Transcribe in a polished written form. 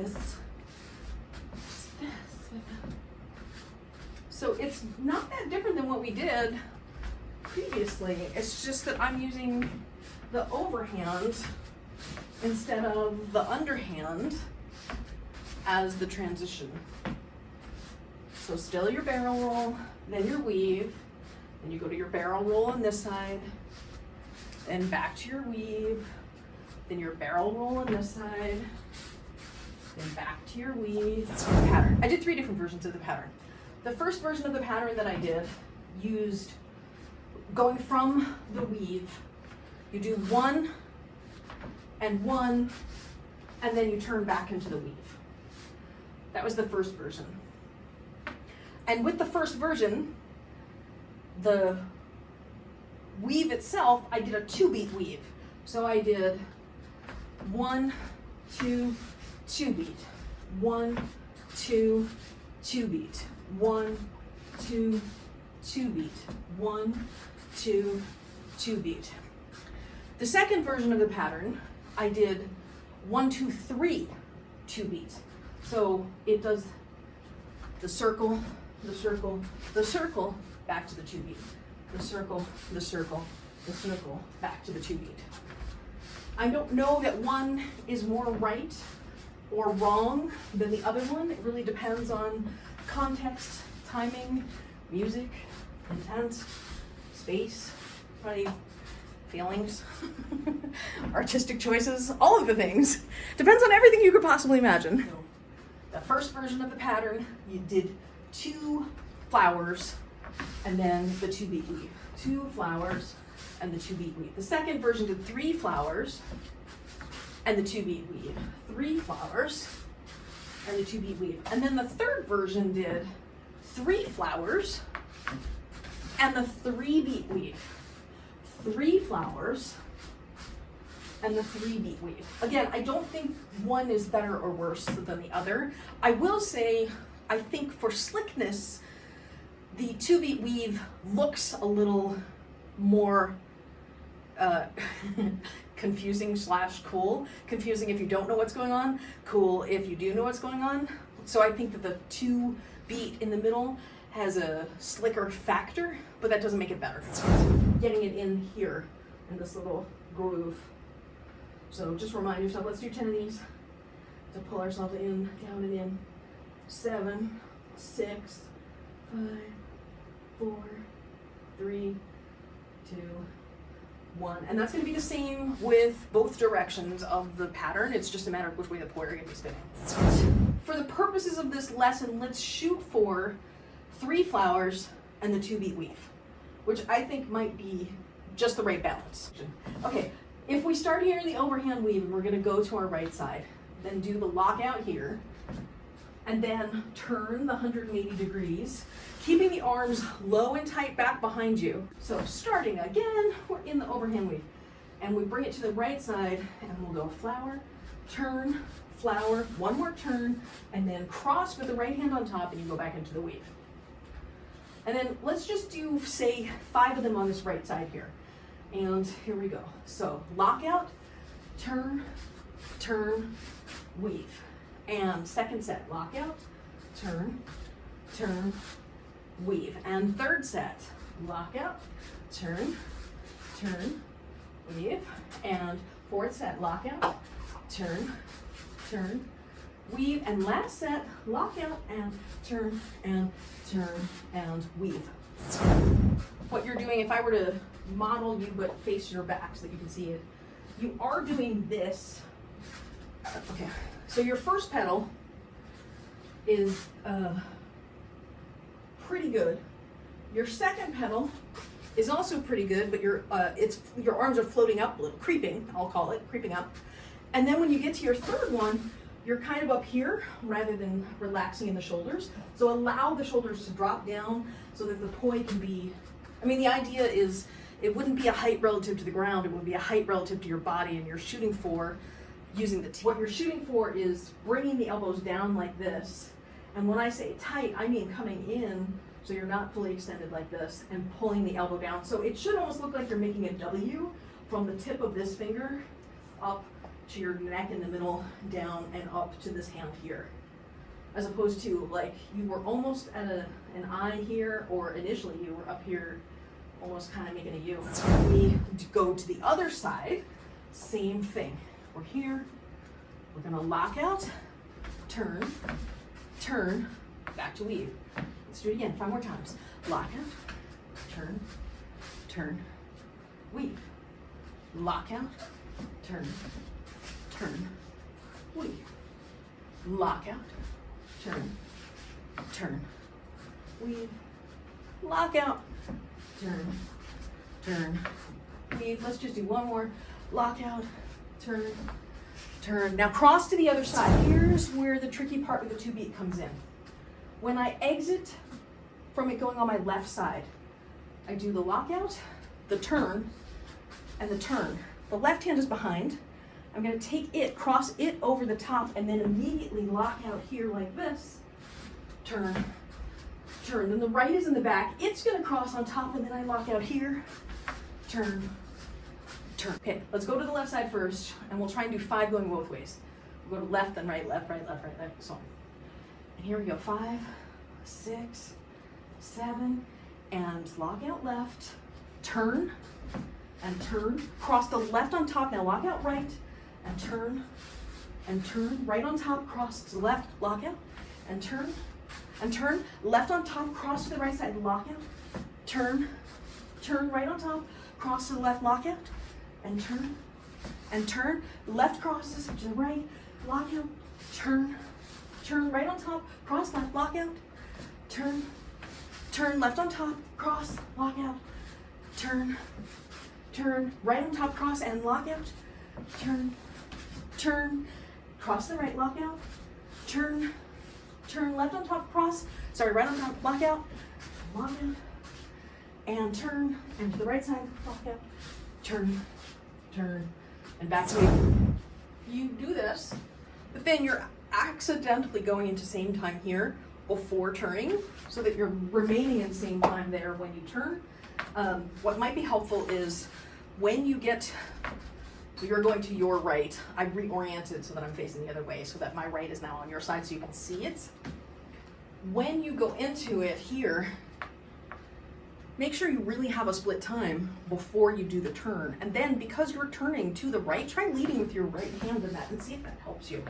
is this. So it's not that different than what we did previously. It's just that I'm using the overhand instead of the underhand as the transition. So still your barrel roll, then your weave, then you go to your barrel roll on this side, then back to your weave, then your barrel roll on this side, then back to your weave. That's the pattern. I did 3 different versions of the pattern. The first version of the pattern that I did used going from the weave. You do 1 and 1, and then you turn back into the weave. That was the first version. And with the first version, the weave itself, I did a 2-beat weave. So I did 1, 2, 2 beat, 1, 2, 2 beat, 1, 2, 2 beat, 1, 2, 2 beat. The second version of the pattern, I did 1, 2, 3, 2 beat. So it does the circle, the circle, the circle, back to the 2 beat. The circle, the circle, the circle, back to the 2 beat. I don't know that one is more right or wrong than the other one. It really depends on context, timing, music, intent, space, probably feelings, artistic choices, all of the things. Depends on everything you could possibly imagine. So, the first version of the pattern, you did 2 flowers and then the 2-beat weave. 2 flowers and the 2-beat weave. The second version did 3 flowers and the 2-beat weave. 3 flowers and the 2-beat weave. And then the third version did 3 flowers and the 3-beat weave. 3 flowers and the 3-beat weave. Again, I don't think one is better or worse than the other. I will say, I think for slickness, the 2-beat weave looks a little more confusing / cool. Confusing if you don't know what's going on, cool if you do know what's going on. So I think that the 2-beat in the middle has a slicker factor, but that doesn't make it better. Getting it in here, in this little groove. So just remind yourself, let's do 10 of these to pull ourselves in, down and in. 7, 6, 5, 4, 3, 2, 1. And that's going to be the same with both directions of the pattern. It's just a matter of which way the poi are going to be spinning. For the purposes of this lesson, let's shoot for 3 flowers and the 2-beat weave, which I think might be just the right balance. Okay, if we start here in the overhand weave and we're going to go to our right side, then do the lockout here, and then turn the 180 degrees, keeping the arms low and tight back behind you. So starting again, we're in the overhand weave, and we bring it to the right side, and we'll go flower, turn, flower, 1 more turn, and then cross with the right hand on top, and you go back into the weave. And then let's just do, say, 5 of them on this right side here. And here we go. So lockout, turn, turn, weave. And second set, lockout, turn, turn, weave. And third set, lockout, turn, turn, weave. And fourth set, lockout, turn, turn, weave. And last set, lockout and turn and turn and weave. What you're doing, if I were to model you but face your back so that you can see it, you are doing this. Okay, so your first pedal is pretty good. Your second pedal is also pretty good, but your arms are floating up a little, creeping, I'll call it, creeping up. And then when you get to your third one, you're kind of up here rather than relaxing in the shoulders. So allow the shoulders to drop down so that the poi can be, I mean, the idea is it wouldn't be a height relative to the ground, it would be a height relative to your body, and you're shooting for using the T. What you're shooting for is bringing the elbows down like this. And when I say tight, I mean coming in so you're not fully extended like this and pulling the elbow down. So it should almost look like you're making a W from the tip of this finger up to your neck in the middle, down and up to this hand here. As opposed to like you were almost at an I here, or initially you were up here, almost kind of making a U. When we go to the other side, same thing. We're here, we're gonna lock out, turn, turn, back to weave. Let's do it again, 5 more times. Lock out, turn, turn, weave. Lock out, turn, turn, weave. Lock out, turn, turn, weave. Lock out, turn, turn, weave. Let's just do one more. Lock out, turn, turn. Now cross to the other side. Here's where the tricky part with the 2 beat comes in. When I exit from it going on my left side, I do the lockout, the turn, and the turn. The left hand is behind. I'm gonna take it, cross it over the top, and then immediately lock out here like this. Turn, turn. Then the right is in the back. It's gonna cross on top, and then I lock out here. Turn, turn. Okay, let's go to the left side first, and we'll try and do 5 going both ways. We'll go to left, then right, left, right, left, right, left, so on. And here we go, 5, 6, 7, and lock out left, turn, and turn. Cross the left on top, now lock out right, and turn, right on top, cross to the left, lock out, and turn, left on top, cross to the right side, lock out, turn, right on top, cross to the left, lock out, and turn, left crosses to the right, lock out, turn, right on top, cross left, lock out, turn, left on top, cross, lock out, turn, right on top, cross and lock out, turn, cross the right, lock out, turn, left on top, cross, sorry, right on top, lock out, and turn, and to the right side, lock out, turn, and back to you. You do this, but then you're accidentally going into same time here before turning, so that you're remaining in same time there when you turn. What might be helpful is when you get, you're going to your right, I reoriented so that I'm facing the other way, so that my right is now on your side so you can see it. When you go into it here, make sure you really have a split time before you do the turn. And then because you're turning to the right, try leading with your right hand in that and see if that helps you.